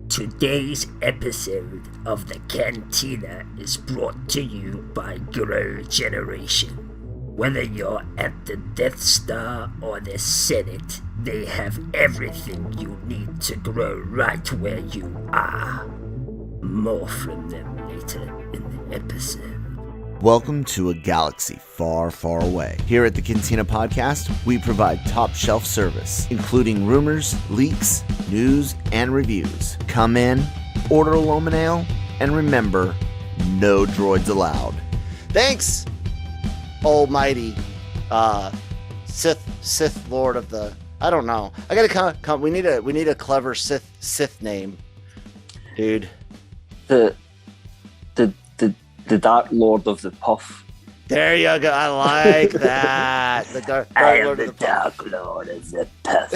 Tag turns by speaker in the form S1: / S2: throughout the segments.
S1: Today's episode of the Cantina is brought to you by Grow Generation. Whether you're at the Death Star or the Senate, they have everything you need to grow right where you are. More from them later in the episode.
S2: Welcome to a galaxy far, far away. Here at the Cantina Podcast, we provide top shelf service, including rumors, leaks, news, and reviews. Come in, order a Loman Ale, and remember, no droids allowed.
S3: Thanks, almighty Sith Lord of the... I don't know. I gotta come. We need a clever Sith name, dude.
S4: The Dark Lord of the Puff.
S3: There you go. I like that. The Dark Lord of the Puff.
S4: Dark Lord of the Puff.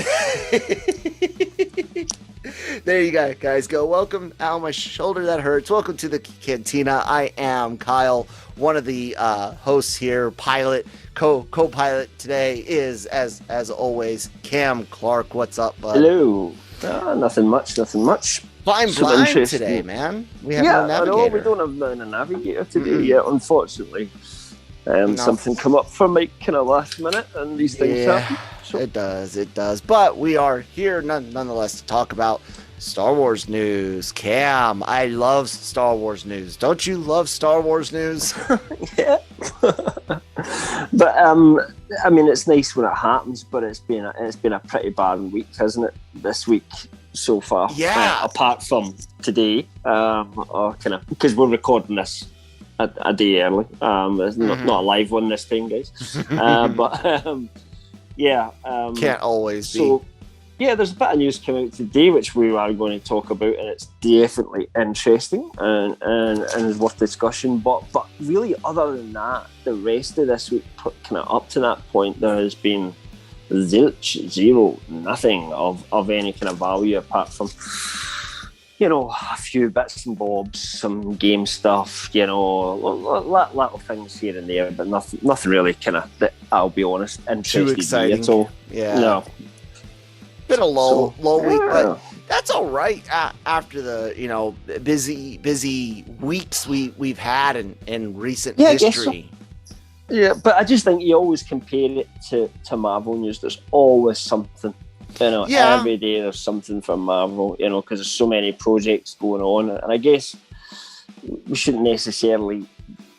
S3: There you go, guys. Go. Welcome. Ow, my shoulder that hurts. Welcome to the Cantina. I am Kyle, one of the hosts here. Pilot, co-pilot today is as always Cam Clark. What's up, bud?
S4: Hello. Nothing much.
S3: Blind today, man. We have no navigator.
S4: I know, we don't have a navigator today yet, unfortunately. Something come up for Mike kind of last minute, and these things happen. So.
S3: It does. But we are here nonetheless to talk about Star Wars news. Cam, I love Star Wars news. Don't you love Star Wars news?
S4: Yeah. But I mean, it's nice when it happens, but it's been a pretty bad week, hasn't it? This week so far.
S3: Yeah.
S4: Apart from today, or kind of because we're recording this a day early. It's not a live one this time, guys. But yeah.
S3: Can't always
S4: so,
S3: be.
S4: Yeah, there's a bit of news coming out today which we are going to talk about, and it's definitely interesting and is worth discussion. But really, other than that, the rest of this week, kind of up to that point, there has been zilch, zero, nothing of any kind of value apart from, a few bits and bobs, some game stuff, little things here and there, but nothing really kind of, that I'll be honest, interested
S3: too exciting
S4: at all.
S3: Yeah.
S4: No.
S3: Been a low week, but that's all right after the busy weeks we've had in recent history.
S4: Yeah, but I just think you always compare it to Marvel news. There's always something, every day there's something from Marvel, because there's so many projects going on. And I guess we shouldn't necessarily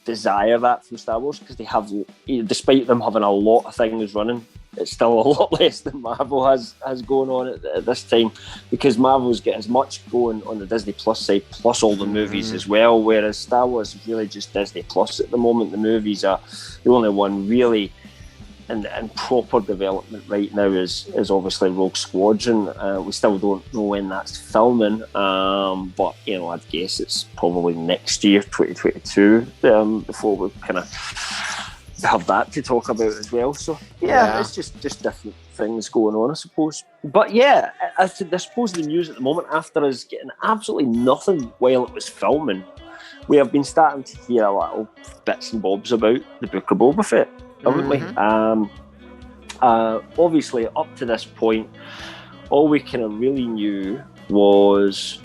S4: desire that from Star Wars because they have, despite them having a lot of things running, it's still a lot less than Marvel has going on at this time, because Marvel's got as much going on the Disney Plus side, plus all the movies as well, whereas Star Wars is really just Disney Plus at the moment. The movies are the only one really in proper development right now is obviously Rogue Squadron. We still don't know when that's filming, but I'd guess it's probably next year, 2022, before we kind of have that to talk about as well. So it's just different things going on, I suppose. But I suppose the news at the moment, after us getting absolutely nothing while it was filming, we have been starting to hear a little bits and bobs about the Book of Boba Fett, haven't we? Obviously, up to this point, all we kind of really knew was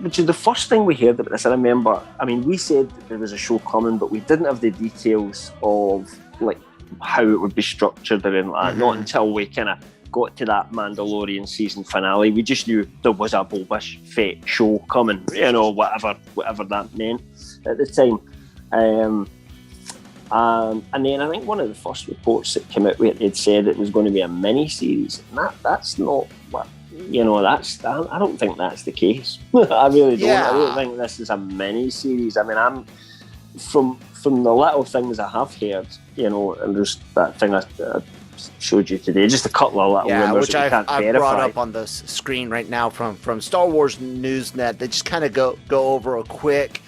S4: which is the first thing we heard about this. I remember, we said that there was a show coming, but we didn't have the details of how it would be structured or anything like that. Not until we kind of got to that Mandalorian season finale. We just knew there was a Boba Fett show coming, whatever that meant at the time. And then I think one of the first reports that came out with it had said it was going to be a mini-series. And that's not what... I don't think that's the case. I really don't. I don't think this is a mini-series. I'm from the little things I have heard, and there's that thing I showed you today, just a couple of little rumors
S3: which
S4: that
S3: I've brought up on the screen right now from Star Wars Newsnet. They just kind of go over a quick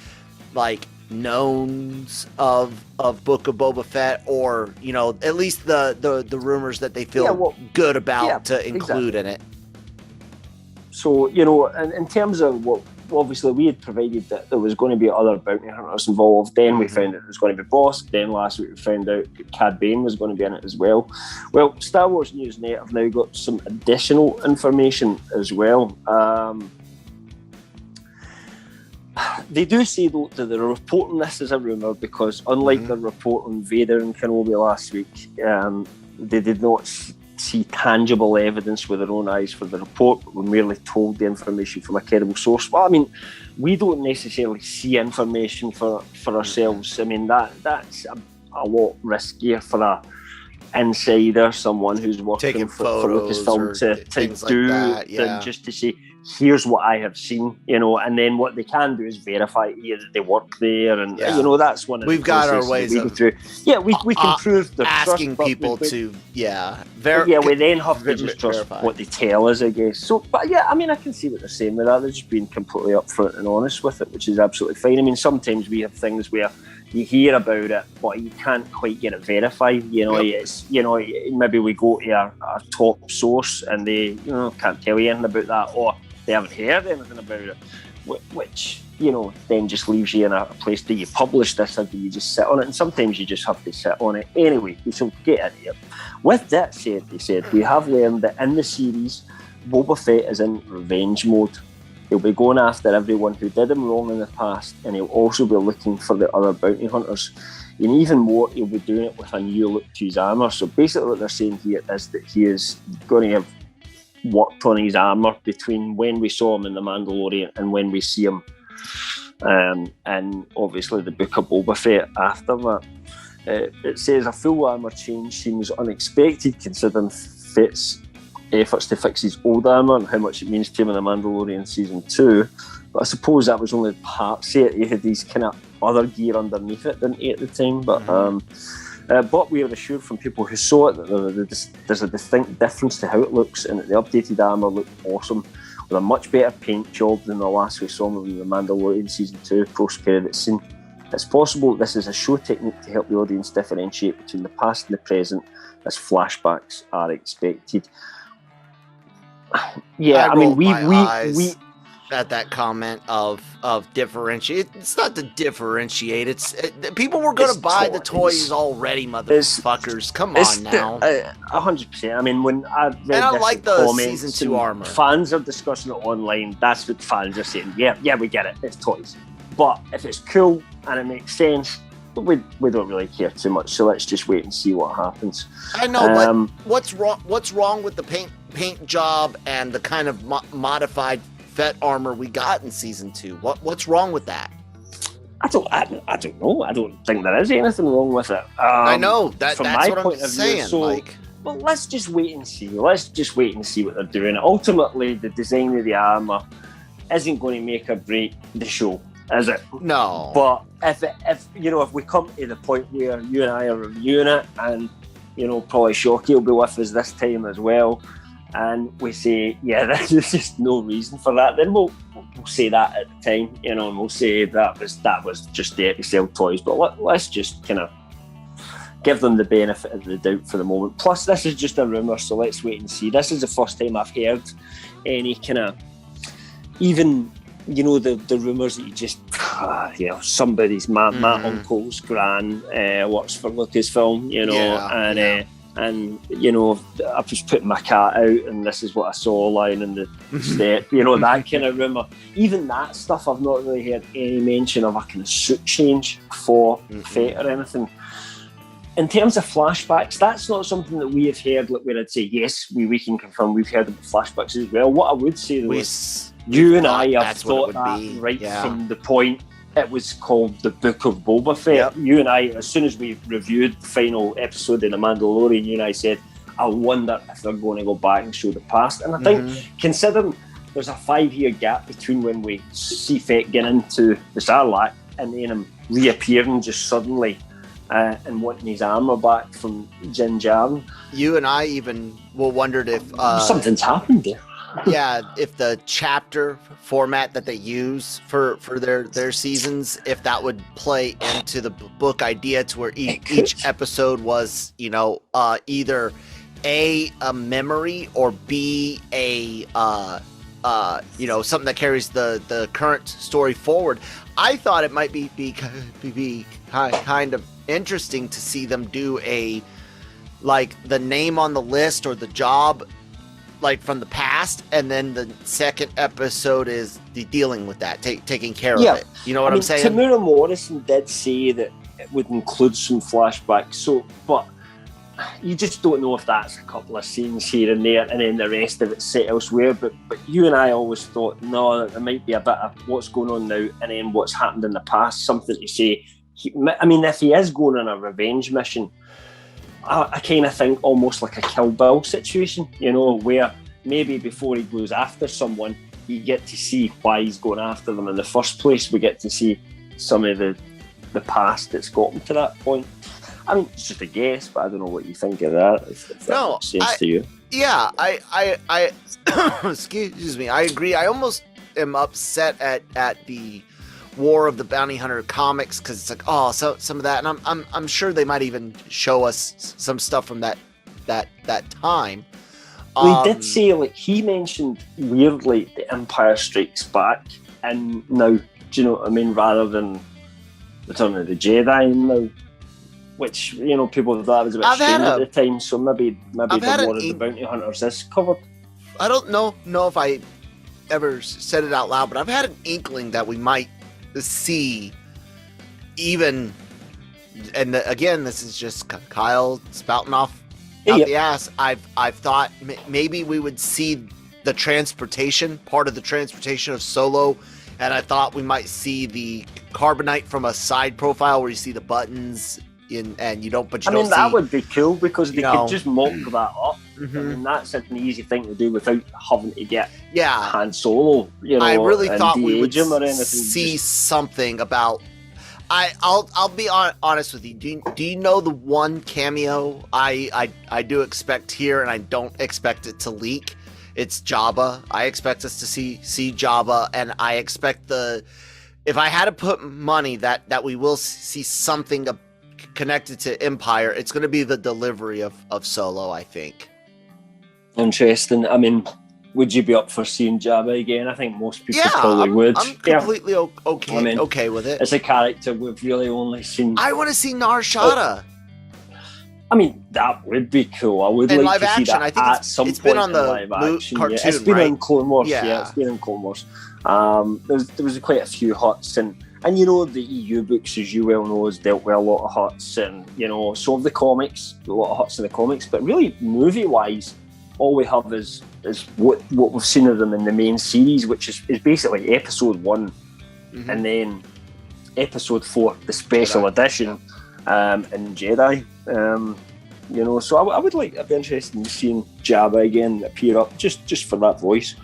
S3: knowns of Book of Boba Fett, or at least the rumors that they feel good about to include in it.
S4: So, in terms of what obviously we had provided that there was going to be other bounty hunters involved. Then we found out there was going to be Boss. Then last week we found out that Cad Bane was going to be in it as well. Well, Star Wars Newsnet have now got some additional information as well. They do say though that they're reporting this as a rumour because unlike the report on Vader and Kenobi last week, they did not see tangible evidence with their own eyes for the report, but were merely told the information from a credible source. Well, I mean, we don't necessarily see information for ourselves. I mean, that's a lot riskier for a insider, someone who's working for LucasFilm to do than just to say, here's what I have seen, and then what they can do is verify that they work there, and that's one of
S3: we've got our ways of
S4: we can prove the
S3: asking
S4: trust,
S3: people to we
S4: then have to just trust what they tell us, I guess. So, but yeah, I mean, I can see what they're saying with that. They're just being completely upfront and honest with it, which is absolutely fine. I mean, sometimes we have things where you hear about it, but you can't quite get it verified. It's maybe we go to our top source and they can't tell you anything about that, or they haven't heard anything about it, which then just leaves you in a place. Do you publish this or do you just sit on it? And sometimes you just have to sit on it anyway. So get in here. With that said, they said we have learned that in the series, Boba Fett is in revenge mode. He'll be going after everyone who did him wrong in the past, and he'll also be looking for the other bounty hunters. And even more, he'll be doing it with a new look to his armour. So basically what they're saying here is that he is going to have worked on his armour between when we saw him in The Mandalorian and when we see him and obviously the Book of Boba Fett after that. It says a full armour change seems unexpected considering Fett's efforts to fix his old armour and how much it means to him in The Mandalorian Season 2. But I suppose that was only part set. He had these kind of other gear underneath it, didn't he, at the time? But we are assured from people who saw it that there's a distinct difference to how it looks, and that the updated armour looked awesome with a much better paint job than the last we saw him in The Mandalorian Season 2 post-credits scene. It's possible this is a show technique to help the audience differentiate between the past and the present, as flashbacks are expected. Yeah, I mean, we
S3: at that comment of differentiate. It's not to differentiate. People were going to buy the toys already, motherfuckers. Come on now.
S4: 100%. I mean, when I read
S3: and I like the Season 2 armor.
S4: Fans are discussing it online. That's what fans are saying. Yeah, we get it. It's toys. But if it's cool and it makes sense, we don't really care too much. So let's just wait and see what happens.
S3: I know, but what's wrong with the paint job and the kind of modified Fett armor we got in Season 2? What's wrong with that?
S4: I don't know. I don't think there is anything wrong with it.
S3: I know that's what I'm saying.
S4: Well, let's just wait and see. Let's just wait and see what they're doing. Ultimately, the design of the armor isn't going to make or break the show, is it?
S3: No.
S4: But if we come to the point where you and I are reviewing it, and probably Shockey will be with us this time as well, and we say, there's just no reason for that, then we'll say that at the time, and we'll say that was just there to sell toys. But let's just kind of give them the benefit of the doubt for the moment. Plus, this is just a rumour, so let's wait and see. This is the first time I've heard any kind of, even the rumours that you just somebody's my uncle's gran works for Lucasfilm, and I was putting my cat out and this is what I saw lying in the step, that kind of rumour. Even that stuff, I've not really heard any mention of a kind of suit change for Fett or anything. In terms of flashbacks, that's not something that we have heard, where I'd say, yes, we can confirm we've heard about flashbacks as well. What I would say though is you and I have thought that from the point it was called the Book of Boba Fett. Yep. You and I, as soon as we reviewed the final episode in The Mandalorian, you and I said, I wonder if they're going to go back and show the past. And I think, considering there's a 5-year gap between when we see Fett getting into the Sarlacc and then him reappearing just suddenly and wanting his armour back from Din Djarin.
S3: You and I even wondered if
S4: something's happened there.
S3: If the chapter format that they use for their seasons, if that would play into the book idea to where each episode was, either A, a memory, or B, a something that carries the current story forward. I thought it might be kind of interesting to see them do the name on the list or the job from the past, and then the second episode is dealing with that, taking care of it. You know what I'm saying?
S4: Tamura Morrison did say that it would include some flashbacks, but you just don't know if that's a couple of scenes here and there, and then the rest of it's set elsewhere. But you and I always thought, no, there might be a bit of what's going on now, and then what's happened in the past, something to say. If he is going on a revenge mission, I kind of think almost like a Kill Bill situation, where maybe before he goes after someone, you get to see why he's going after them in the first place. We get to see some of the past that's got him to that point. It's just a guess, but I don't know what you think of that. If that makes sense to you.
S3: Yeah, I excuse me, I agree. I almost am upset at the War of the Bounty Hunter comics, because it's like, so some of that, and I'm sure they might even show us some stuff from that time.
S4: He did say, he mentioned weirdly the Empire Strikes Back, and now, do you know what I mean, rather than Return of the Jedi now, which people thought was a bit strange at the time. So maybe the War of the Bounty Hunters is covered. I
S3: don't know if I ever said it out loud, but I've had an inkling that we might see even, and again, this is just Kyle spouting off out the ass. I've thought maybe we would see the transportation, part of the transportation of Solo, and I thought we might see the carbonite from a side profile where you see the buttons and you don't. But you don't see.
S4: That would be cool, because they could just mock that up. Mm-hmm. That's an easy thing to do without having to get Han Solo.
S3: I really thought we would see something about. I'll be honest with you. Do you know the one cameo I do expect here, and I don't expect it to leak? It's Jabba. I expect us to see Jabba, and I expect if I had to put money that we will see something connected to Empire, it's going to be the delivery of Solo, I think.
S4: Interesting. Would you be up for seeing Jabba again? I think most people probably would.
S3: I'm completely okay with it.
S4: It's a character we've really only seen.
S3: I want to see Nar Shaddaa.
S4: That would be cool. I would
S3: in
S4: like
S3: live
S4: to
S3: action.
S4: see that
S3: I think
S4: at some
S3: it's
S4: point
S3: been on the
S4: live action.
S3: cartoon,
S4: It's been
S3: right?
S4: on Clone Wars.
S3: Yeah,
S4: it's been on Clone Wars. There was quite a few huts, and the EU books, as you well know, has dealt with a lot of huts, and some of the comics, a lot of huts in the comics, but really movie-wise, all we have is what we've seen of them in the main series, which is basically episode 1, and then episode 4, the special edition, in Jedi. So I'd be interested in seeing Jabba again appear up, just for that voice.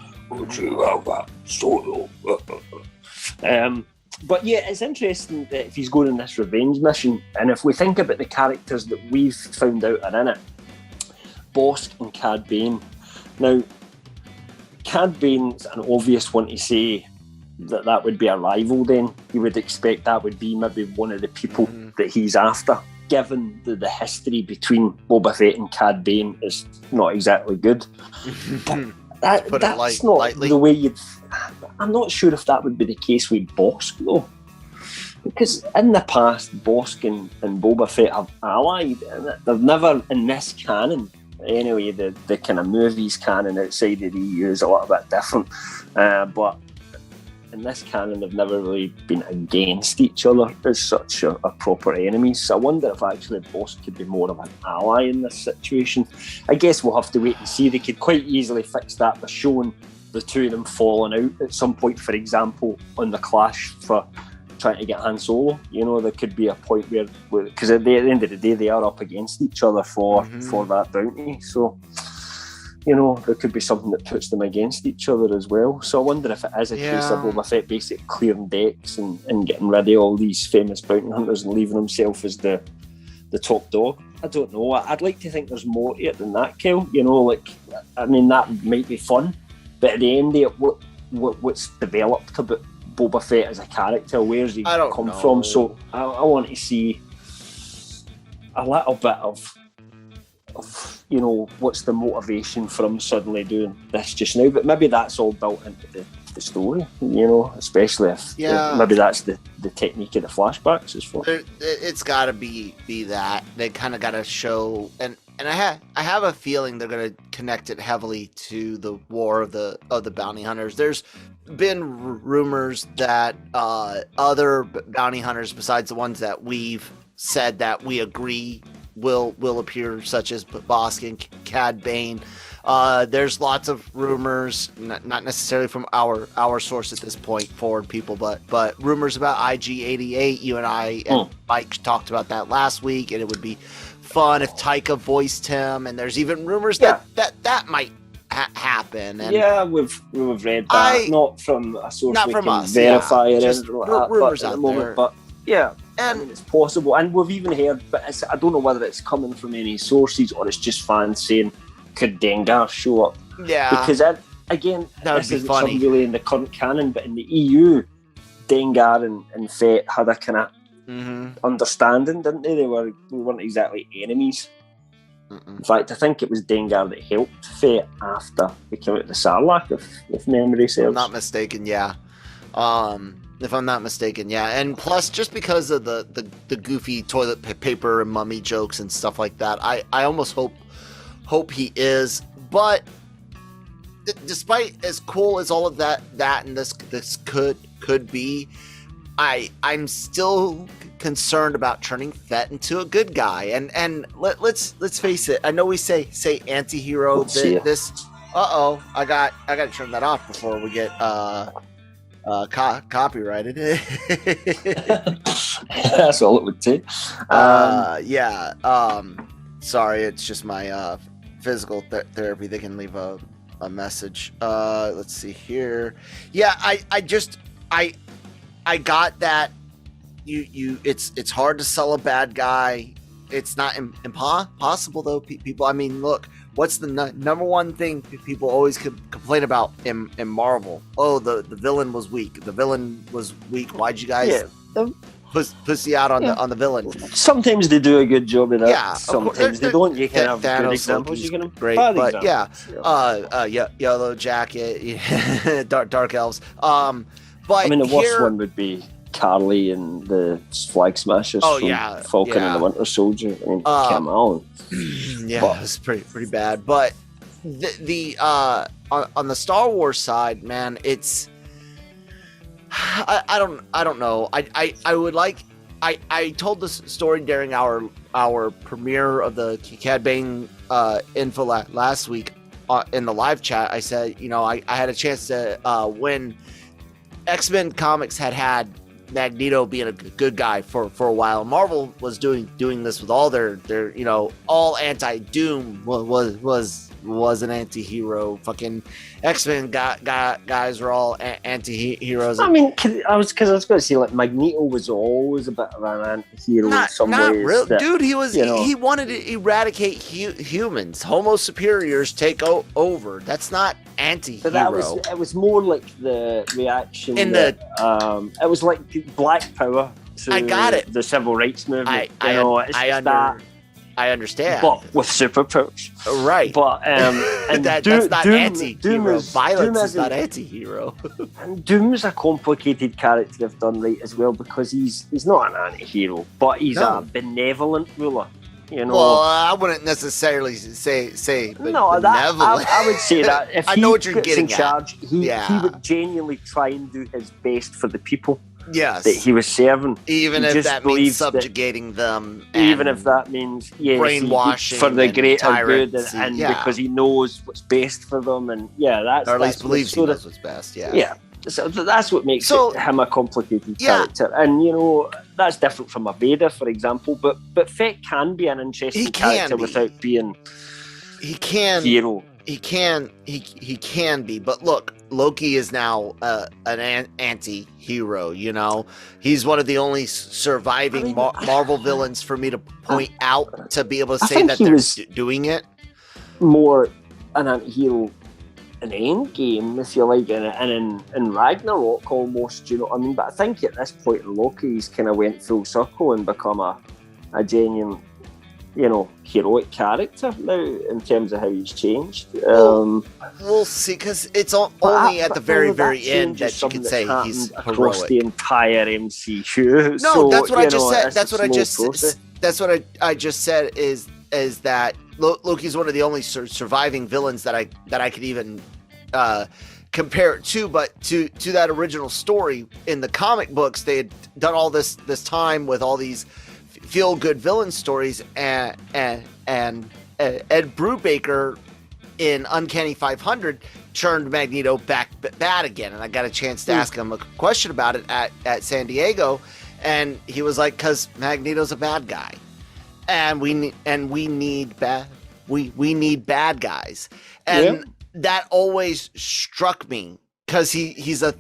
S4: But yeah, it's interesting that if he's going on this revenge mission, and if we think about the characters that we've found out are in it, Bosk and Cad Bane. Now, Cad Bane's an obvious one to say that would be a rival then. You would expect that would be maybe one of the people that he's after. Given the history between Boba Fett and Cad Bane is not exactly good. That's not lightly. The way you'd... I'm not sure if that would be the case with Bosk, though. Because in the past, Bosk and Boba Fett have allied, and they've never, in this canon, anyway, the kind of movies canon outside of the EU is a little bit different. But in this canon, they've never really been against each other as such a proper enemies. So I wonder if actually Bosk could be more of an ally in this situation. I guess we'll have to wait and see. They could quite easily fix that by showing the two of them falling out at some point, for example, on the clash for trying to get Han Solo. There could be a point where because at the end of the day, they are up against each other for that bounty. So, there could be something that puts them against each other as well. So I wonder if it is a case of Boba Fett basically clearing decks and getting rid of all these famous bounty hunters and leaving himself as the top dog. I don't know. I'd like to think there's more to it than that, Kel. That might be fun. But at the end of it, what's developed about Boba Fett as a character? Where's he come from? So I want to see a little bit of of, you know, what's the motivation for him suddenly doing this just now? But maybe that's all built into the story, you know, especially if maybe that's the technique of the flashbacks is for.
S3: It's got to be that they kind of got to show, and I have a feeling they're going to connect it heavily to the War of the Bounty Hunters. There's been rumors that other bounty hunters besides the ones that we've said that we agree will appear, such as Bosk and Cad Bane. There's lots of rumors, not necessarily from our source at this point, forward people, but rumors about IG-88. You and I and Mike talked about that last week, and it would be fun if Taika voiced him. And there's even rumors that might happen. And
S4: we've read that, not from a source
S3: not
S4: we
S3: from
S4: can
S3: us,
S4: verify it,
S3: just rumors out there.
S4: But I mean, it's possible, and we've even heard, but I don't know whether it's coming from any sources or it's just fans saying, could Dengar show up?
S3: Yeah,
S4: because again, this isn't
S3: funny.
S4: something really in the current canon, but in the EU, Dengar and Fett had a kind of understanding, didn't they? They weren't exactly enemies. In fact, I think it was Dengar that helped Fett after they came out of the Sarlacc, if memory serves.
S3: If I'm not mistaken, yeah. And plus, just because of the goofy toilet paper and mummy jokes and stuff like that, I almost hope he is. But despite as cool as all of that and this could be, I'm still concerned about turning Fett into a good guy. And let's face it. I know we say anti-hero. I got to turn that off before we get copyrighted.
S4: That's all it would take.
S3: Sorry, it's just my physical therapy. They can leave a message. Let's see here. Yeah, I got that. It's hard to sell a bad guy. It's not impossible though, people. I mean, look, what's the number one thing people always complain about in Marvel? Oh, the villain was weak. The villain was weak. Why'd you guys pussy out on the villain?
S4: Sometimes they do a good job of that.
S3: Yeah,
S4: sometimes they don't. You can have good examples. You can have
S3: great,
S4: bad
S3: but
S4: examples.
S3: Yellow Jacket, dark elves. But
S4: I mean, the worst one would be Carly and the Flag Smashers from Falcon and the Winter Soldier. I mean, come on.
S3: Yeah, it's pretty bad. But the on the Star Wars side, man, it's I don't know. I would like I told this story during our premiere of the Cad Bane info last week in the live chat. I said, you know, I had a chance to when X-Men comics had Magneto being a good guy for a while. Marvel was doing this with all their you know, all anti-Doom was an anti-hero. Fucking X-Men guys were all anti-heroes.
S4: I mean, I was going to say, like, Magneto was always a bit of an anti-hero in some ways.
S3: Real, dude. He was, you know, he wanted to eradicate humans. Homo superiors take over. That's not anti-hero.
S4: But it was more like the reaction it was like Black Power to
S3: I got it.
S4: The civil rights movement.
S3: I understand,
S4: but with superpowers,
S3: right?
S4: But and
S3: that's not anti-hero. Violence is not anti-hero.
S4: And Doom's a complicated character they've done right as well, because he's not an anti-hero, but he's a benevolent ruler. You know,
S3: well, I wouldn't necessarily say benevolent.
S4: I would say that if
S3: I know what you're getting
S4: in charge, he would genuinely try and do his best for the people.
S3: Yes,
S4: that he was serving,
S3: even if that means subjugating them,
S4: even if that means
S3: brainwashing
S4: for the greater good, and because he knows what's best for them, and that's
S3: or at least believes he knows what's best.
S4: So that's what makes him a complicated character, and you know that's different from a Vader, for example. But Fett can be an interesting character without being hero.
S3: He can be, but look, Loki is now an anti-hero, you know? He's one of the only surviving Marvel villains for me to point out, to be able to say that they're doing it.
S4: More an anti-hero in Endgame, if you like, and in Ragnarok almost, you know what I mean? But I think at this point in Loki, he's kind of went full circle and become a genuine, heroic character now in terms of how he's changed.
S3: We'll see, because it's only at the very, very end that you can say he's
S4: across
S3: heroic.
S4: the entire MCU.
S3: No,
S4: so,
S3: that's what I just said.
S4: That's what
S3: I just said is that Loki's one of the only surviving villains that I could even compare it to. But to that original story in the comic books, they had done all this time with all these feel good villain stories, and Ed Brubaker in Uncanny 500 turned Magneto back bad again, and I got a chance to ask him a question about it at San Diego, and he was like, "'Cause Magneto's a bad guy, and we need bad guys," and that always struck me, because he's a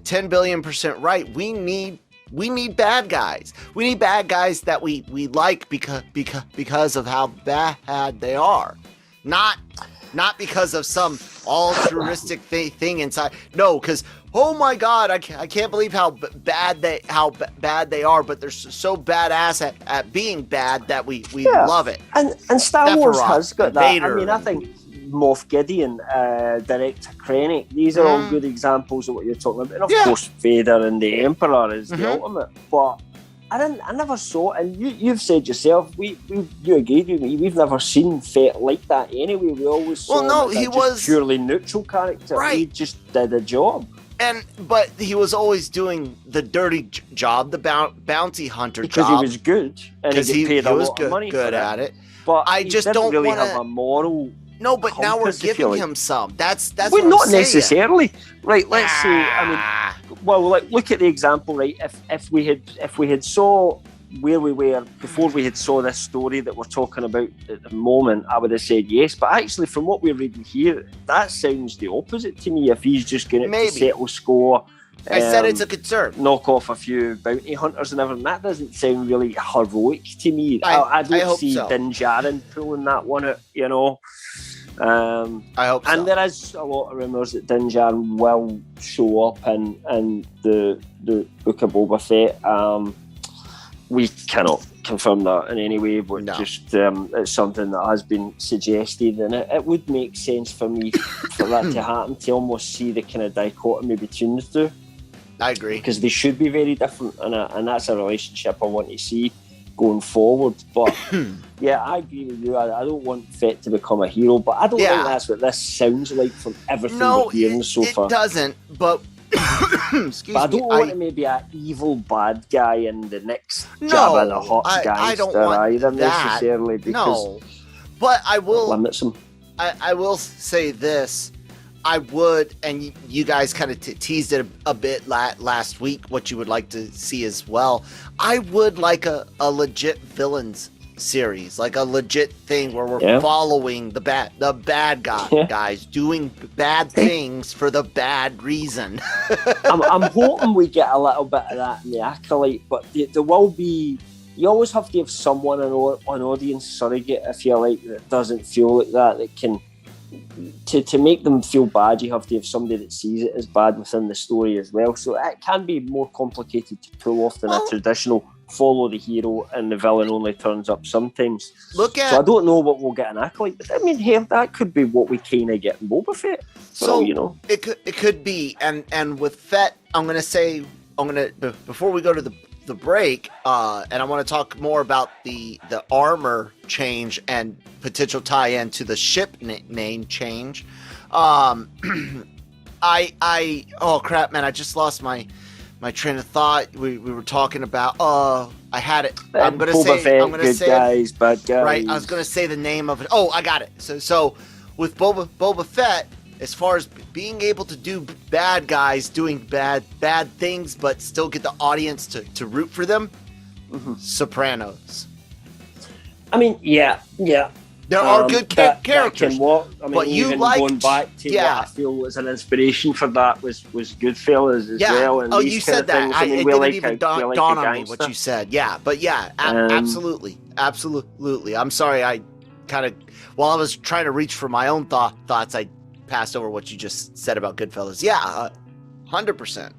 S3: 10 billion% right. We need bad guys. We need bad guys that we like because of how bad they are. Not because of some altruistic thing inside. No, because oh my God, I can't believe how bad they are, but they're so badass at being bad that we love it.
S4: And Star Wars has got that.
S3: Vader.
S4: I mean, I think Moff Gideon, Director Krennic, these are all good examples of what you're talking about. And of course, Vader and the Emperor is the ultimate. But I never saw it, and you've said yourself, you agreed with me, we've never seen Fett like that anyway. We always saw him as a purely neutral character. Right. He just did a job.
S3: But he was always doing the dirty job, the bounty hunter job.
S4: Because he was good, and he paid a lot of money
S3: good
S4: for
S3: at it.
S4: But
S3: I just don't
S4: really
S3: wanna
S4: have a moral.
S3: No, but now we're giving him some. That's
S4: well,
S3: what
S4: not
S3: I'm saying.
S4: necessarily. Right, let's say. I mean, well, like, look at the example. Right, if we had saw where we were before we had saw this story that we're talking about at the moment, I would have said yes. But actually, from what we're reading here, that sounds the opposite to me. If he's just going to settle score.
S3: I said it's a concern.
S4: Knock off a few bounty hunters and everything. That doesn't sound really heroic to me. I don't see Din Djarin pulling that one out,
S3: I hope so.
S4: And there is a lot of rumours that Din Djarin will show up in the Book of Boba Fett. We cannot confirm that in any way, but just it's something that has been suggested, and it would make sense for me for that to happen, to almost see the kind of dichotomy between the two.
S3: I agree.
S4: Because they should be very different, and that's a relationship I want to see going forward. But yeah, I agree with you. I don't want Fett to become a hero, but I don't think that's what this sounds like from everything we're hearing so far.
S3: It doesn't, but
S4: I don't want him to be an evil bad guy in the next Jabba the Hutt gangster
S3: I don't want
S4: either
S3: that.
S4: Necessarily, because
S3: no, but I will
S4: limits him.
S3: I will say this. I would, and you guys kind of teased it a bit last week, what you would like to see as well. I would like a legit villains series, like a legit thing where we're following the bad guys doing bad things for the bad reason.
S4: I'm hoping we get a little bit of that in the Acolyte, but there will be. You always have to have someone, an audience surrogate, if you like, that doesn't feel like that can. To make them feel bad, you have to have somebody that sees it as bad within the story as well. So it can be more complicated to pull off than a traditional follow the hero and the villain only turns up sometimes. So I don't know what we'll get in Acolyte, but I mean, here that could be what we kind of get in Boba Fett. So
S3: it could be, and with Fett, before we go to the break, and I want to talk more about the armor change and potential tie-in to the ship name change. Oh crap, man! I just lost my train of thought. We were talking about. I had it. I'm gonna
S4: Boba
S3: say.
S4: Fett,
S3: I'm gonna
S4: good
S3: say
S4: guys, bad guys.
S3: Right. I was gonna say the name of it. Oh, I got it. So with Boba Fett, as far as being able to do bad guys doing bad things, but still get the audience to root for them, Sopranos.
S4: I mean, yeah.
S3: There are good characters.
S4: But you even going back to what I feel was an inspiration for that was Goodfellas as well. And
S3: you said that. It didn't even dawn on me what you said. Yeah, but absolutely. I'm sorry. I kind of, while I was trying to reach for my own thoughts, I passed over what you just said about Goodfellas. Yeah, 100%.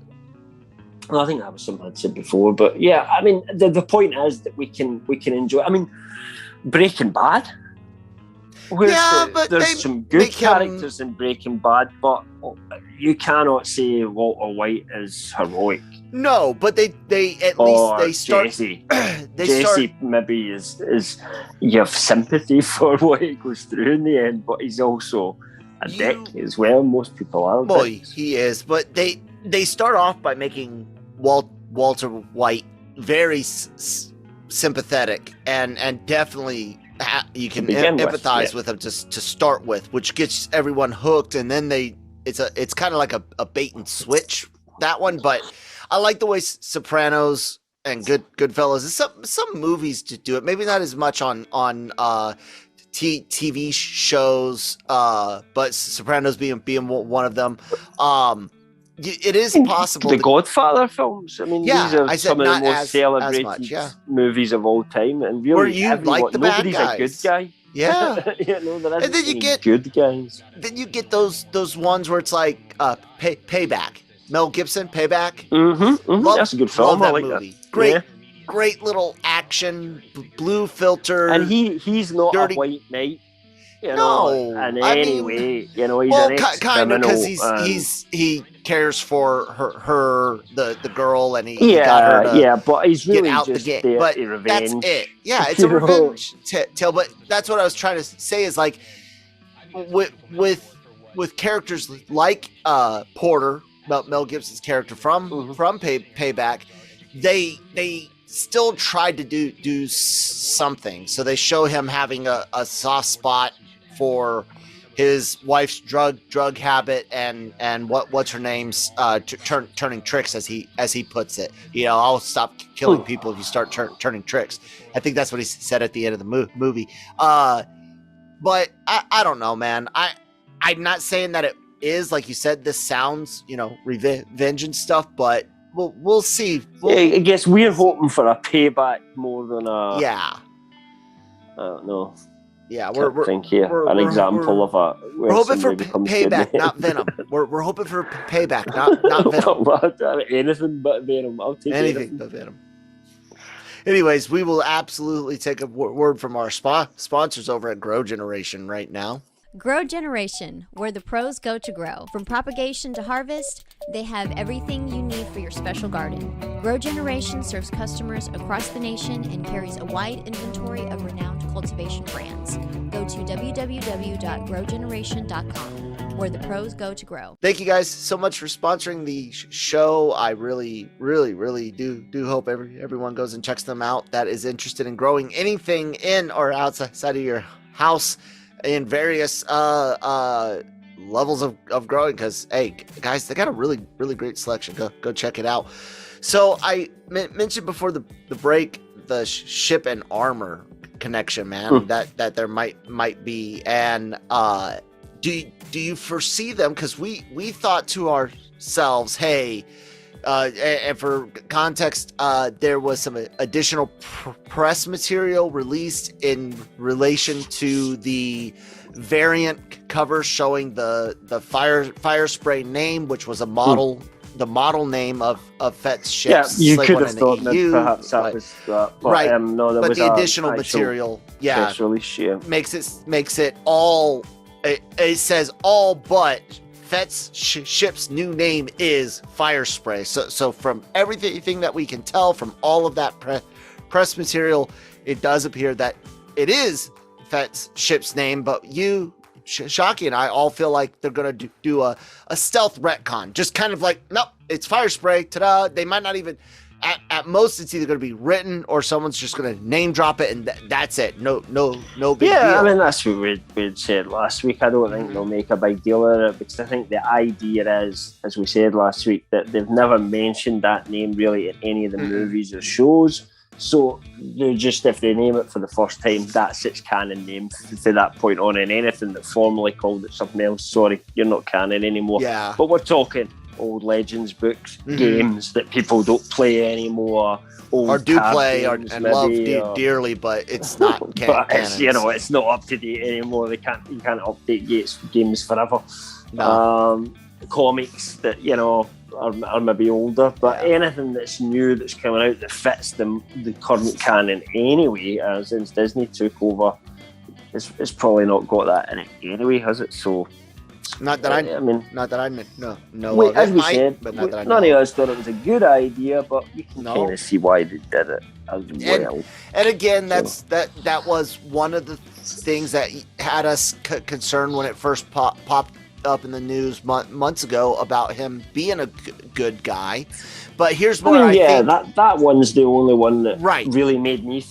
S4: Well, I think that was something I'd said before, but yeah, I mean, the point is that we can enjoy. I mean, Breaking Bad.
S3: But
S4: there's some good characters in Breaking Bad, but you cannot say Walter White is heroic.
S3: No, but they at least they start.
S4: Jesse. Jesse maybe is you have sympathy for what he goes through in the end, but he's also a dick as well. Most people are.
S3: Boy, he is. But they start off by making Walter White very sympathetic and definitely you can empathize with him to start with, which gets everyone hooked, and then it's kind of like a bait and switch, that one. But I like the way Sopranos and Goodfellas, some movies to do it, maybe not as much on TV shows, but Sopranos being one of them. It is possible.
S4: The Godfather films. I mean, these are some of the most celebrated movies of all time, and really,
S3: where you like the bad
S4: nobody's
S3: guys.
S4: A good guy.
S3: Yeah,
S4: and then you get good guys.
S3: Then you get those ones where it's like Payback. Mel Gibson, Payback.
S4: That's a good film. I like
S3: movie.
S4: That.
S3: Great little action, blue filter,
S4: and he's not
S3: dirty.
S4: A white knight.
S3: No,
S4: in any way, he's
S3: well,
S4: an
S3: kind of, because he cares for her, the girl, and he got her to
S4: but he's really
S3: get out
S4: just
S3: the gate.
S4: there
S3: But
S4: to revenge.
S3: that's it. Yeah, it's a revenge tale. But that's what I was trying to say is like with characters like Porter, Mel Gibson's character from Payback, they still tried to do something. So they show him having a soft spot for his wife's drug habit and what's her name's turning tricks, as he puts it. I'll stop killing people if you start turning tricks. I think that's what he said at the end of the movie. But I don't know, man. I'm not saying that it is, like you said, this sounds revenge and stuff, but we'll see.
S4: I guess we're hoping for a payback more than a.
S3: I
S4: don't know.
S3: Yeah,
S4: we're an example of a.
S3: We're hoping for payback, not Venom. We're hoping for payback, not Venom.
S4: Anything but Venom. I'll take
S3: anything but Venom. Anyways, we will absolutely take a word from our sponsors over at Grow Generation right now.
S5: Grow Generation, where the pros go to grow. From propagation to harvest, they have everything you need for your special garden. Grow Generation serves customers across the nation and carries a wide inventory of renowned cultivation brands. Go to www.growgeneration.com, where the pros go to grow.
S3: Thank you guys so much for sponsoring the show. I really, really, really do hope everyone goes and checks them out that is interested in growing anything in or outside of your house in various levels of growing, because hey guys, they got a really, really great selection. Go check it out. So I mentioned before the break the ship and armor connection, man, that there might be, and do you foresee them? Because we thought to ourselves, hey, and for context, there was some additional press material released in relation to the variant cover showing the fire spray name, which was a model, the model name of Fett's ships.
S4: Yeah, you could have thought that perhaps that was that, but,
S3: right.
S4: No, there
S3: but
S4: was
S3: the additional material,
S4: release,
S3: makes it all. It says all but Fett's ship's new name is Fire Spray. So from everything that we can tell from all of that press material, it does appear that it is Fett's ship's name. But you, Shockey, and I all feel like they're going to do a stealth retcon. Just kind of like, nope, it's Fire Spray. Ta-da. They might not even... At most, it's either going to be written or someone's just going to name drop it, and that's it. No big deal.
S4: Yeah, I mean, that's what we'd said last week. I don't think they'll make a big deal of it, because I think the idea is, as we said last week, that they've never mentioned that name really in any of the movies or shows. So they're just, if they name it for the first time, that's its canon name to that point on, and anything that formerly called it something else, sorry, you're not canon anymore.
S3: Yeah.
S4: But we're talking old Legends books, games that people don't play anymore,
S3: or do play and love dearly, but it's not canon.
S4: It's not up to date anymore. You can't update games forever.
S3: No.
S4: Comics that are maybe older, but anything that's new that's coming out that fits the current canon anyway, since Disney took over, it's probably not got that in it anyway, has it? So
S3: not that I know.
S4: As we said, but not that I know. None of us thought it was a good idea, but you can kind of see why they did it as well.
S3: And again, that was one of the things that had us concerned when it first popped up in the news months ago about him being a good guy. But here's what I think.
S4: that one's the only one that really made me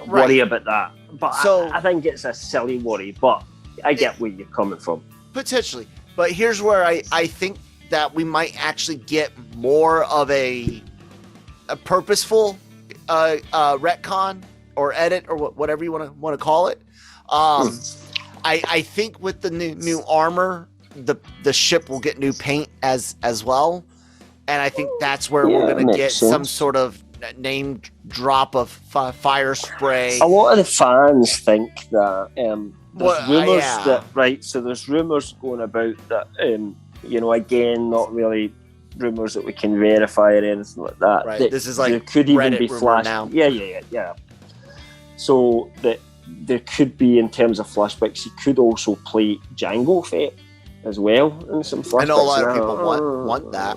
S4: worry about that. But I think it's a silly worry, but I get where you're coming from.
S3: Potentially. But here's where I think that we might actually get more of a purposeful retcon or edit or whatever you want to call it. I think with the new armor, the ship will get new paint as well, and I think that's where we're going to get some sort of name drop of fire spray.
S4: A lot of the fans think that there's rumors so there's rumors going about that. Again, not really rumors that we can verify or anything like that.
S3: Right. This is like
S4: there could even
S3: Reddit
S4: be flash.
S3: Now.
S4: Yeah. So that there could be, in terms of flashbacks, you could also play Jango Fett as well in some flashbacks.
S3: I know a lot of people want that.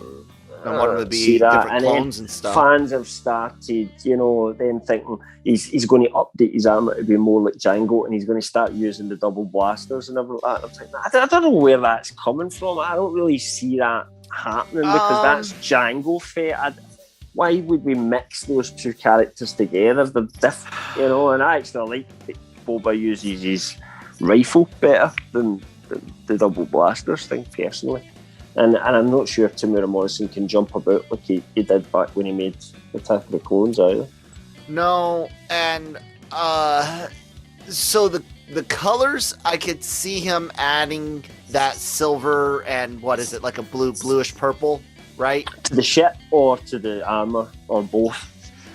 S3: I want him to be different clones and stuff.
S4: Fans have started, then thinking he's going to update his armor to be more like Jango, and he's going to start using the double blasters and everything like that. I'm like, I don't know where that's coming from. I don't really see that happening because that's Jango Fett. Why would we mix those two characters together? They're different, and I actually like that Boba uses his rifle better than the double blasters thing, personally. And I'm not sure if Tamura Morrison can jump about like he did back when he made Attack of the Clones either.
S3: No, and so the colors, I could see him adding that silver and what is it, like a bluish purple, right?
S4: To the ship or to the armor or both?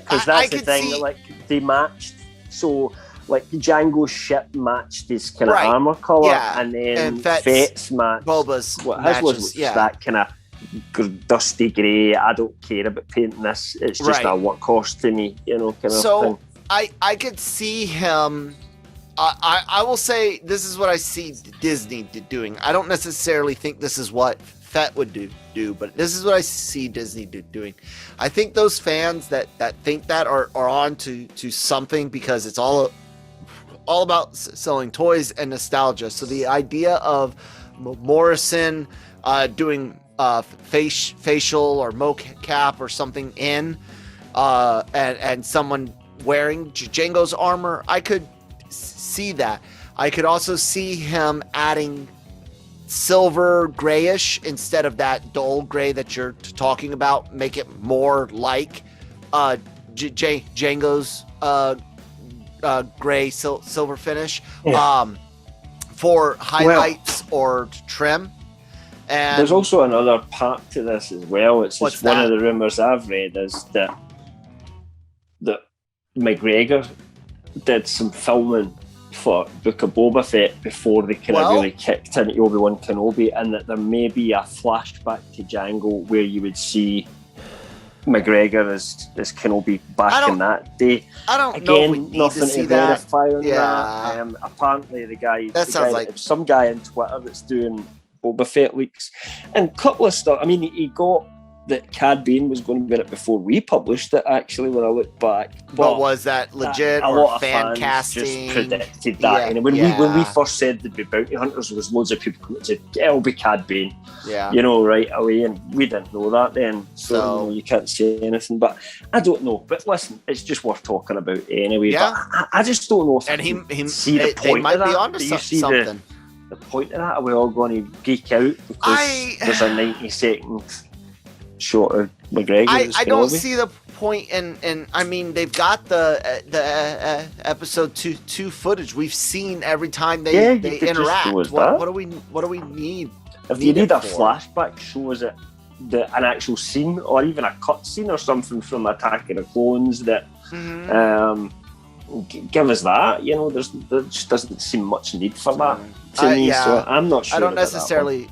S4: Because that's the thing, like they matched. So like Django's ship matched his kind of armor color, and then Fett's matched.
S3: Boba's
S4: his was that kind of dusty grey. I don't care about painting this. It's just a workhorse to me, kind of thing.
S3: I could see him. I will say this is what I see Disney doing. I don't necessarily think this is what Fett would do, but this is what I see Disney doing. I think those fans that think that are on to something, because it's all about selling toys and nostalgia. So the idea of Morrison doing facial or mocap or something in, and someone wearing Jango's armor, I could see that. I could also see him adding silver grayish instead of that dull gray that you're talking about. Make it more like Jango's gray silver finish for highlights or trim. And
S4: there's also another part to this as well. It's just one of the rumors I've read is that McGregor did some filming for Book of Boba Fett before they kind of really kicked into Obi-Wan Kenobi, and that there may be a flashback to Jango where you would see McGregor as Kenobi back in that day.
S3: I don't know if we need
S4: nothing
S3: to see
S4: verify
S3: that.
S4: on that. Apparently the guy, some guy on Twitter that's doing Boba Fett leaks and a couple of stuff. I mean, he got that Cad Bane was going to be in it before we published it, actually, when I look back.
S3: But was that legit
S4: a
S3: or
S4: lot of
S3: fan
S4: fans
S3: casting?
S4: Just predicted that. And when we first said there'd be bounty hunters, there was loads of people coming and said, it'll be Cad Bane, right away. And we didn't know that then. So you can't say anything. But I don't know. But listen, it's just worth talking about anyway.
S3: Yeah.
S4: But I just don't know if
S3: and
S4: he see the point
S3: they might
S4: of
S3: be
S4: that.
S3: onto something.
S4: The point of that? Are we all going to geek out because there's a 90-second shot of McGregor?
S3: I don't see the point in I mean, they've got the episode 2 footage. We've seen every time they interact. What do we need?
S4: If you need a flashback, shows it an actual scene or even a cut scene or something from Attack of the Clones that give us that. You know, there just doesn't seem much need for that to me.
S3: Yeah.
S4: So I'm not sure.
S3: I don't necessarily.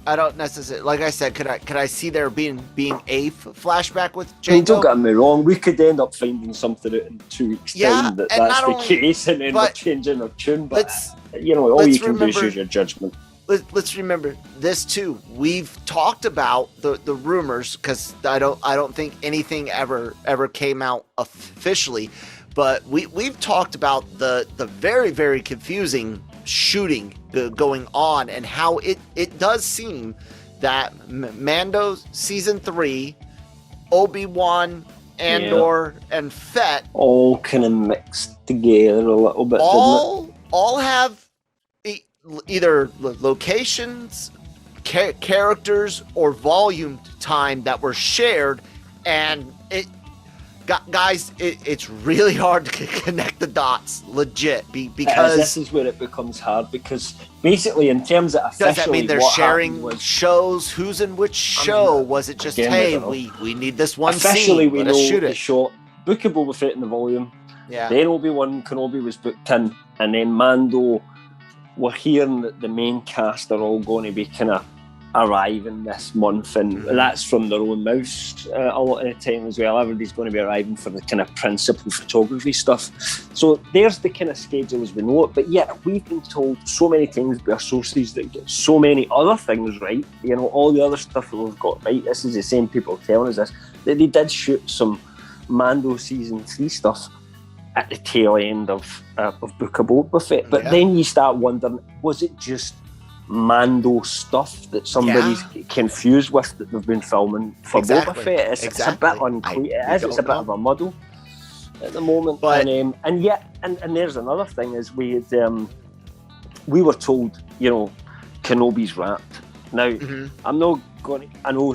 S3: Like I said, could I see there being a flashback with Jango?
S4: I mean, don't get me wrong. We could end up finding something out in 2 weeks' time that's the case, and end up changing our tune. But you know, all you can do is use your judgment.
S3: Let's remember this too. We've talked about the rumors, because I don't think anything ever came out officially, but we've talked about the very, very confusing shooting going on, and how it does seem that Mando season 3, Obi-Wan, Andor, and Fett
S4: all kind of mixed together a little bit.
S3: All have either locations, characters, or volume time that were shared, and it's really hard to connect the dots, legit, because
S4: this is where it becomes hard, because basically in terms of officially,
S3: does that mean they're sharing shows? Who's in which show? Was it just, hey, we need this one
S4: officially
S3: scene,
S4: we
S3: let us
S4: know
S3: shoot
S4: they
S3: it?
S4: shot Book of Boba Fett in the volume,
S3: then
S4: Obi-Wan Kenobi was booked in, and then Mando, we're hearing that the main cast are all going to be kind of arriving this month, and that's from their own mouths a lot of the time as well. Everybody's going to be arriving for the kind of principal photography stuff. So there's the kind of schedule as we know it. But yet we've been told so many times by our sources that get so many other things right. You know, all the other stuff that we've got right. This is the same people telling us this, that they did shoot some Mando season 3 stuff at the tail end of Book of Boba Fett. But then you start wondering, was it just Mando stuff that somebody's confused with that they've been filming for Boba Fett? It's a bit unclear. It's a bit of a muddle at the moment. But, and there's another thing, is we were told, you know, Kenobi's wrapped. Now, I'm not going to, I know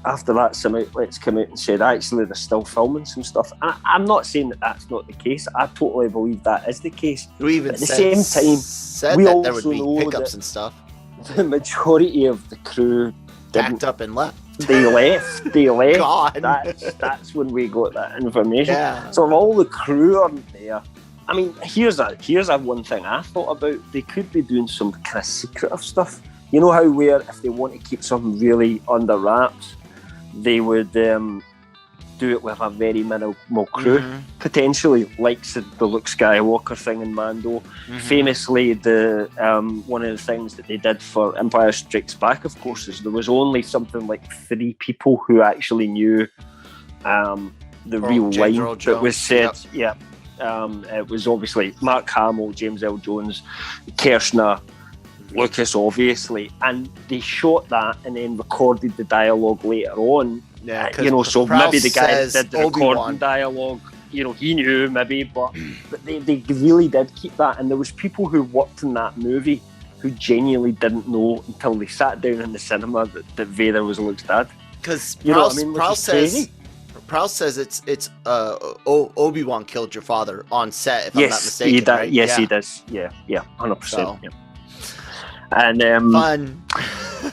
S4: after that some outlets come out and said actually they're still filming some stuff. I'm not saying that that's not the case. I totally believe that is the case.
S3: We even
S4: at the same time
S3: said
S4: we
S3: that
S4: also
S3: there would be
S4: know
S3: hiccups
S4: that
S3: and stuff.
S4: the majority of the crew
S3: Packed up and left.
S4: They left.
S3: God.
S4: That's when we got that information. So if all the crew aren't there, I mean, here's one thing I thought about. They could be doing some kind of secretive stuff. You know how where if they want to keep something really under wraps, they would do it with a very minimal crew, potentially, like the Luke Skywalker thing in Mando. Famously, the one of the things that they did for Empire Strikes Back, of course, is there was only something like 3 people who actually knew the real line that was said. It was obviously Mark Hamill, James L. Jones, Kershner, Lucas, obviously, and they shot that and then recorded the dialogue later on. You know, so maybe the guy that did the recording dialogue, you know, he knew maybe, but they really did keep that. And there was people who worked in that movie who genuinely didn't know until they sat down in the cinema that Vader was Luke's dad.
S3: Because Prowse says it's Obi-Wan killed your father on set, if I'm not mistaken. Right?
S4: Yes, he does. Yeah, 100%.
S3: So.
S4: Yeah. And
S3: fun.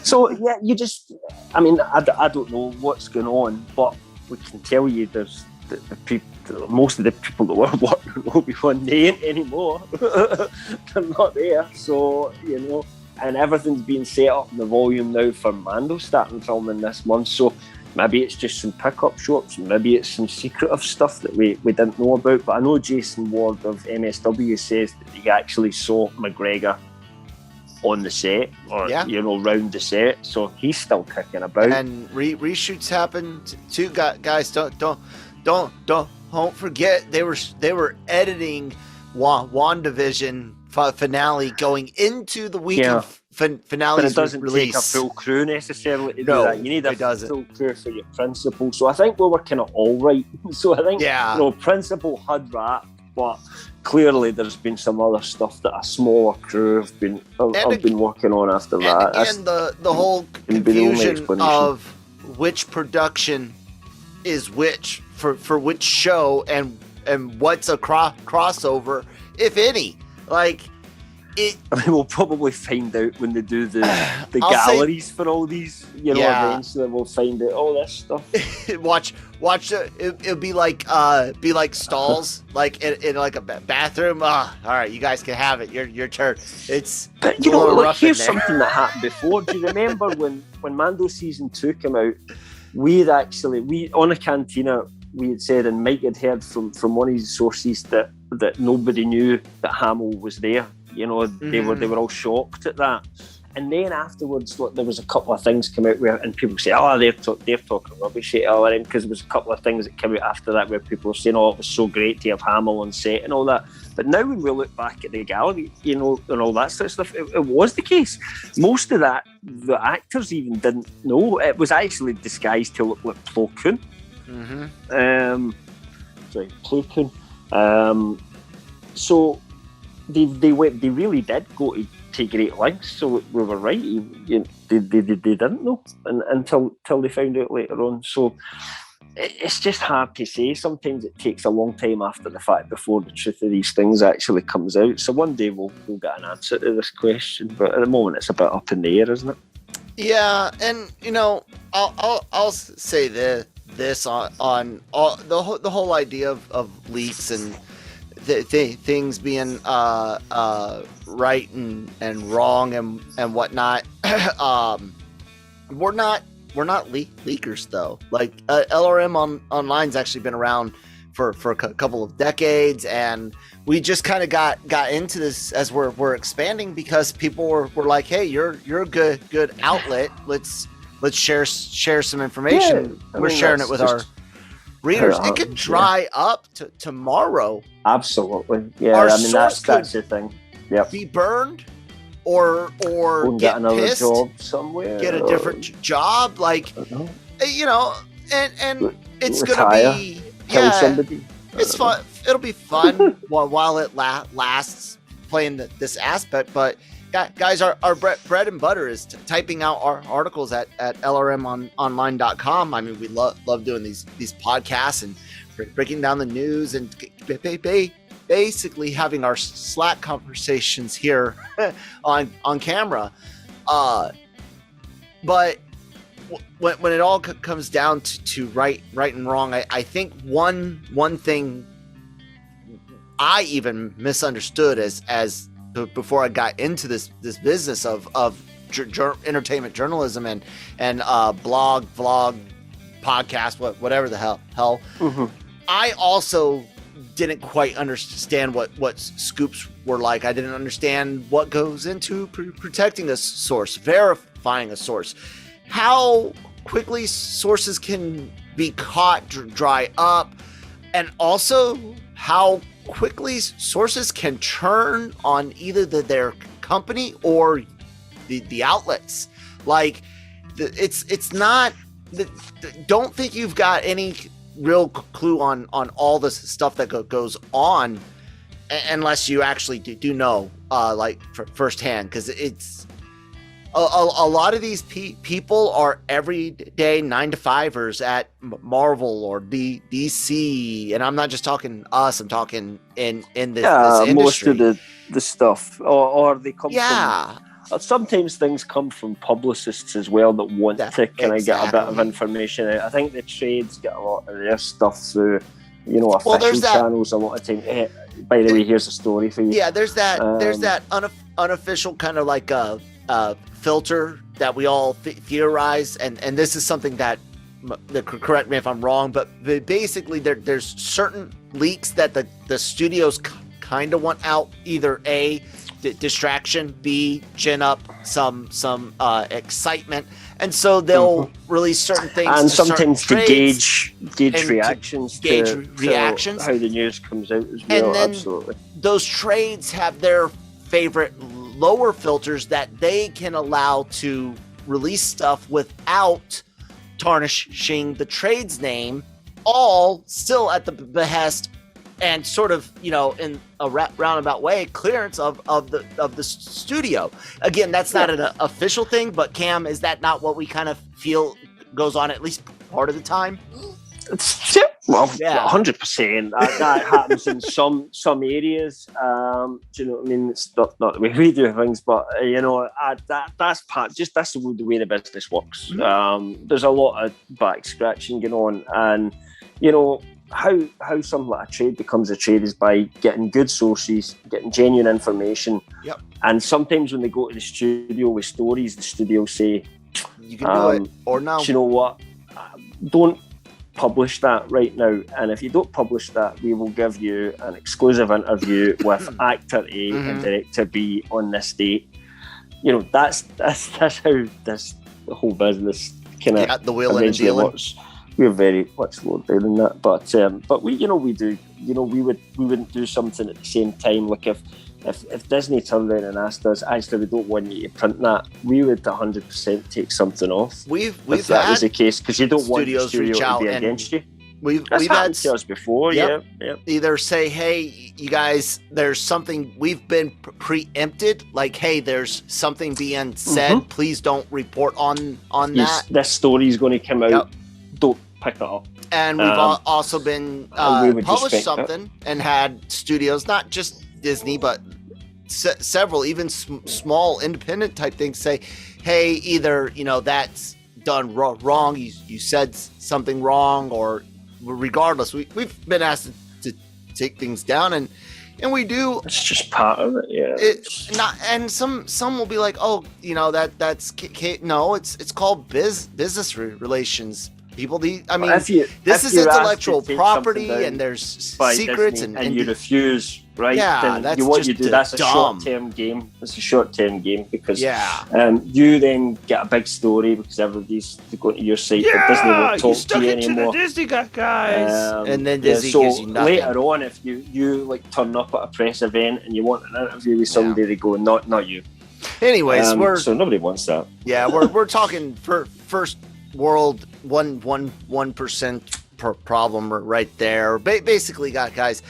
S4: So yeah, you just, I mean, I don't know what's going on, but we can tell you there's the people, most of the people that were working on Obi-Wan, they ain't anymore. They're not there. So, you know, and everything's being set up in the volume now for Mando starting filming this month. So maybe it's just some pickup shots, maybe it's some secretive stuff that we didn't know about. But I know Jason Ward of MSW says that he actually saw McGregor on the set, or you know, round the set, so he's still kicking about. And
S3: reshoots happened too, guys. Don't forget they were editing WandaVision finale going into the week of finale.
S4: But it doesn't take a full crew necessarily to do that. You need a full crew for your principal. So I think we were kind of all right. So I think you know, principal had wrapped, but clearly there's been some other stuff that a smaller crew have been working on after that.
S3: And the whole confusion of which production is which for which show and what's a crossover, if any. Like,
S4: we'll probably find out when they do the galleries for all these, eventually we'll find out all this stuff.
S3: watch it'll be like stalls, like in like a bathroom. All right, you guys can have it, your turn.
S4: But here's something that happened before. Do you remember when Mando season 2 came out, we on a Cantina, we had said, and Mike had heard from one of his sources that nobody knew that Hamill was there. They were all shocked at that. And then afterwards, there was a couple of things come out and people say, they're talking rubbish at LRM, because there was a couple of things that came out after that where people were saying, it was so great to have Hamill on set and all that. But now when we look back at the gallery, and all that sort of stuff, it was the case. Most of that, the actors even didn't know. It was actually disguised to look like Plo Koon. Plo Koon. So they really did go to great lengths. So we were right. They didn't know until they found out later on. So it's just hard to say. Sometimes it takes a long time after the fact before the truth of these things actually comes out. So one day we'll get an answer to this question. But at the moment, it's a bit up in the air, isn't it?
S3: Yeah, and I'll say this on all the whole idea of leaks and things being right and wrong and whatnot. We're not leakers though. Like LRM Online's actually been around for a couple of decades, and we just kind of got into this as we're expanding, because people were like, hey, you're a good outlet. Let's share some information.
S4: Yeah,
S3: we're sharing it with our readers. It could dry up tomorrow.
S4: Absolutely. Yeah,
S3: Our
S4: that's the thing. Yep.
S3: Be burned or
S4: get another
S3: pissed,
S4: job somewhere.
S3: Get a different job, like and it's
S4: retire,
S3: gonna be
S4: kill somebody.
S3: It's fun. It'll be fun while it lasts, playing this aspect. But guys, our bread and butter is typing out our articles at LRMonline.com. I mean, we love doing these podcasts and breaking down the news and basically having our Slack conversations here on camera. But when it all comes down to right and wrong, I think one thing I even misunderstood as before I got into this business of entertainment journalism and blog, vlog, podcast, whatever the hell.
S4: Mm-hmm.
S3: I also didn't quite understand what scoops were like. I didn't understand what goes into protecting a source, verifying a source, how quickly sources can be caught, dry up, and also how quickly sources can turn on either their company or the outlets. Like, it's not. Don't think you've got any real clue on all this stuff that goes on unless you actually do know like firsthand, because it's a lot of these people are everyday 9-to-5ers at Marvel or DC, and I'm not just talking us, I'm talking in this industry.
S4: Most of the stuff or they come from. Sometimes things come from publicists as well that want to kind of get a bit of information out. I think the trades get a lot of their stuff through, official channels a lot of time. Hey, by the way, here's a story for you. Yeah,
S3: there's that unofficial kind of like a filter that we all theorize, and this is something that correct me if I'm wrong, but basically there's certain leaks that the studios kind of want out, either A, distraction, B, gin up some excitement, and so they'll release certain things,
S4: and sometimes to gauge
S3: reactions,
S4: to how the news comes out as well.
S3: And then
S4: absolutely,
S3: those trades have their favorite lower filters that they can allow to release stuff without tarnishing the trade's name, all still at the behest and sort of, in a roundabout way, clearance of the studio. Again, that's not an official thing, but Cam, is that not what we kind of feel goes on at least part of the time?
S4: Well,
S3: Yeah.
S4: 100%. That happens in some areas. Do you know what I mean? It's not the way we do things, but that's that's the way the business works. There's a lot of back scratching going on, and how something like a trade becomes a trade is by getting good sources, getting genuine information.
S3: Yep.
S4: And sometimes when they go to the studio with stories, the studio say,
S3: "You can do it," or no.
S4: Do you know what? Don't publish that right now, and if you don't publish that, we will give you an exclusive interview with actor A and director B on this date. That's how the whole business kind of
S3: the wheel and dealing
S4: works. We're very much lower than that, but we do. We wouldn't do something at the same time. Like if Disney turned around and asked us, actually, we don't want you to print that, we would 100% take something off.
S3: We've
S4: if that was the case, because you don't want the
S3: studios
S4: studio
S3: reach out
S4: to be
S3: and
S4: against you.
S3: We've
S4: happened
S3: had
S4: to us before.
S3: Yep.
S4: Yeah.
S3: Either say, hey, you guys, there's something we've been preempted. Like, hey, there's something being said. Please don't report on that.
S4: This story is going to come out.
S3: Yep.
S4: Don't pick it up.
S3: And we've also been published something and had studios, not just Disney, but several, even small independent type things say, hey, either, that's done wrong. You said something wrong, or regardless, we've been asked to take things down, and we do.
S4: It's just part of it, yeah.
S3: And some will be like, oh, that's no, it's called business relations. People, this is intellectual property, and there's secrets,
S4: and you refuse, right?
S3: Yeah,
S4: that's that's a short-term game. It's a short-term game because you then get a big story because everybody's going to your site. Yeah, Disney won't talk to you anymore.
S3: The Disney guys, and then Disney gives you nothing.
S4: Later on, if you like turn up at a press event and you want an interview with somebody, they go, not you.
S3: Anyways,
S4: so nobody wants that.
S3: Yeah, we're talking first world 1% problem right there. Basically, guys,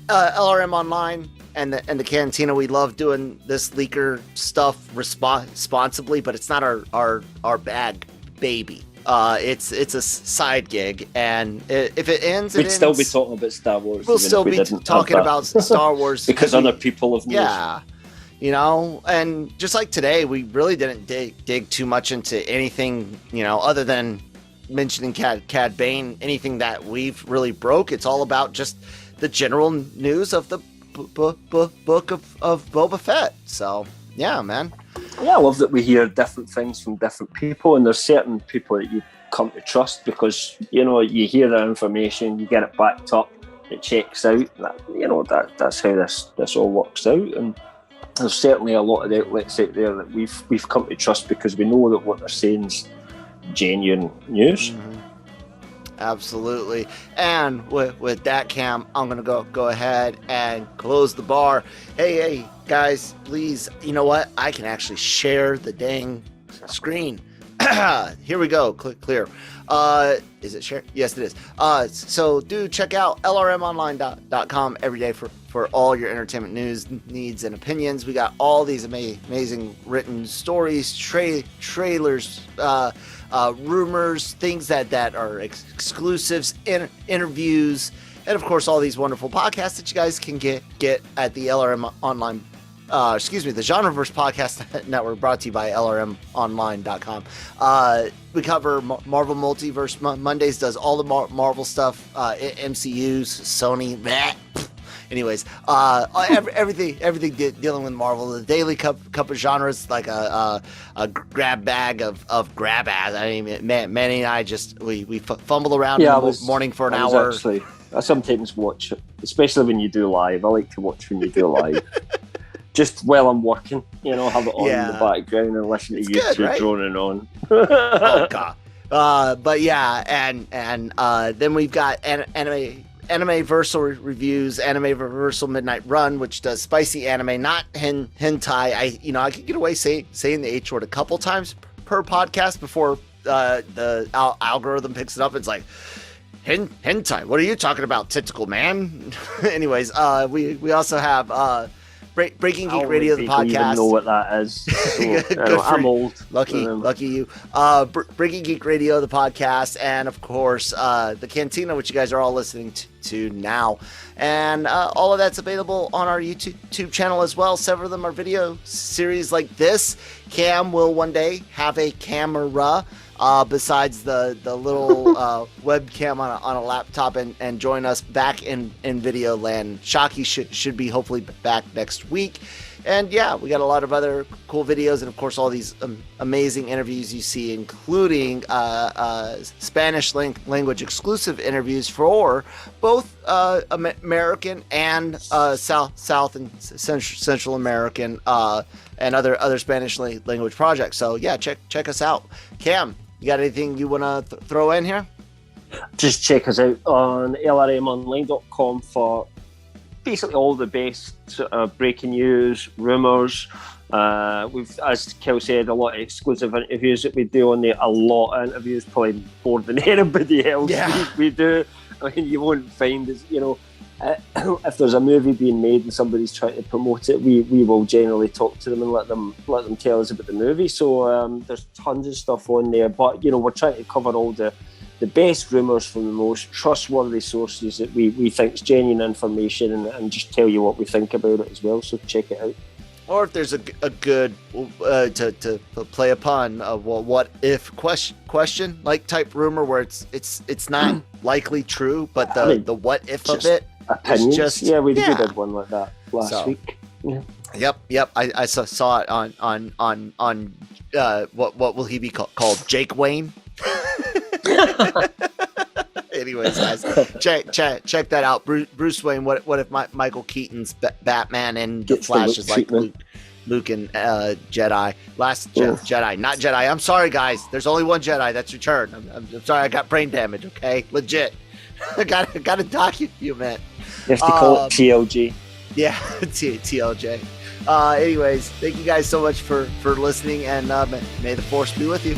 S3: LRM Online and the Cantina, we love doing this leaker stuff responsibly, but it's not our bag, baby. It's a side gig, and if it ends,
S4: we'd still be talking about Star Wars.
S3: We'll still be talking about Star Wars
S4: because other people have moved.
S3: Yeah. And just like today, we really didn't dig too much into anything, other than mentioning Cad Bane, anything that we've really broke. It's all about just the general news of the Book of Boba Fett. So, yeah, man.
S4: Yeah, I love that we hear different things from different people, and there's certain people that you come to trust because, you hear their information, you get it backed up, it checks out. That's how this all works out, and there's certainly a lot of outlets out there that we've come to trust because we know that what they're saying is genuine news.
S3: Absolutely. And with that, Cam, I'm gonna go ahead and close the bar. Hey guys, please, you know what, I can actually share the dang screen. Here we go. Click clear. Is it shared? Yes, it is. So do check out LRMonline.com every day for all your entertainment news, needs, and opinions. We got all these amazing written stories, trailers, rumors, things that are exclusives, interviews, and of course all these wonderful podcasts that you guys can get at the LRM Online. The Genreverse Podcast Network, brought to you by LRMonline.com. We cover Marvel Multiverse Mondays, does all the Marvel stuff, MCUs, Sony, bleh. Anyways, everything dealing with Marvel. The Daily Cup of Genres, like a grab bag of grab ass. I mean, Manny and I we fumble around in the morning for an hour.
S4: I sometimes watch, especially when you do live. I like to watch when you do live. Just while I'm working, have it on in the background and listen to you two droning on.
S3: Oh God! But yeah, and then we've got anime versal reviews, anime versal midnight run, which does spicy anime, not hentai. I could get away saying the H word a couple times per podcast before the algorithm picks it up. It's like hentai. What are you talking about, tentacle man? Anyways, we also have Breaking
S4: I
S3: Geek
S4: don't
S3: Radio,
S4: think
S3: the
S4: people even
S3: podcast.
S4: know what that is. So,
S3: Good
S4: I'm
S3: for
S4: old.
S3: Lucky you. Breaking Geek Radio, the podcast, and of course, the Cantina, which you guys are all listening to now. And all of that's available on our YouTube channel as well. Several of them are video series like this. Cam will one day have a camera besides the little webcam on a laptop and join us back in video land. Shockey should be hopefully back next week. And yeah, we got a lot of other cool videos and of course all these amazing interviews you see, including Spanish language exclusive interviews for both American and South and Central American and other Spanish language projects. So yeah, check us out. Cam, you got anything you want to throw in here?
S4: Just check us out on LRMonline.com for basically all the best breaking news, rumours. We've, as Kel said, a lot of exclusive interviews that we do on there. A lot of interviews, probably more than anybody else we do. I mean, you won't find, if there's a movie being made and somebody's trying to promote it, we will generally talk to them and let them tell us about the movie. So there's tons of stuff on there. But, we're trying to cover all the best rumours from the most trustworthy sources that we think is genuine information and just tell you what we think about it as well. So check it out.
S3: Or if there's a good to play a pun, what if question like type rumor where it's not likely true, but the what if of it
S4: opinions.
S3: Just
S4: we did one like that last week. Yeah.
S3: Yep. I saw it on what will he be called? Jake Wayne. Anyways, guys, check that out. Bruce Wayne. What if Michael Keaton's Batman and the Flash is like Luke and Jedi? Last Jedi, not Jedi. I'm sorry, guys. There's only one Jedi that's returned. I'm sorry. I got brain damage. Okay, legit. I got to document.
S4: You have to call it TLG.
S3: Yeah, TLJ. Anyways, thank you guys so much for listening, and may the Force be with you.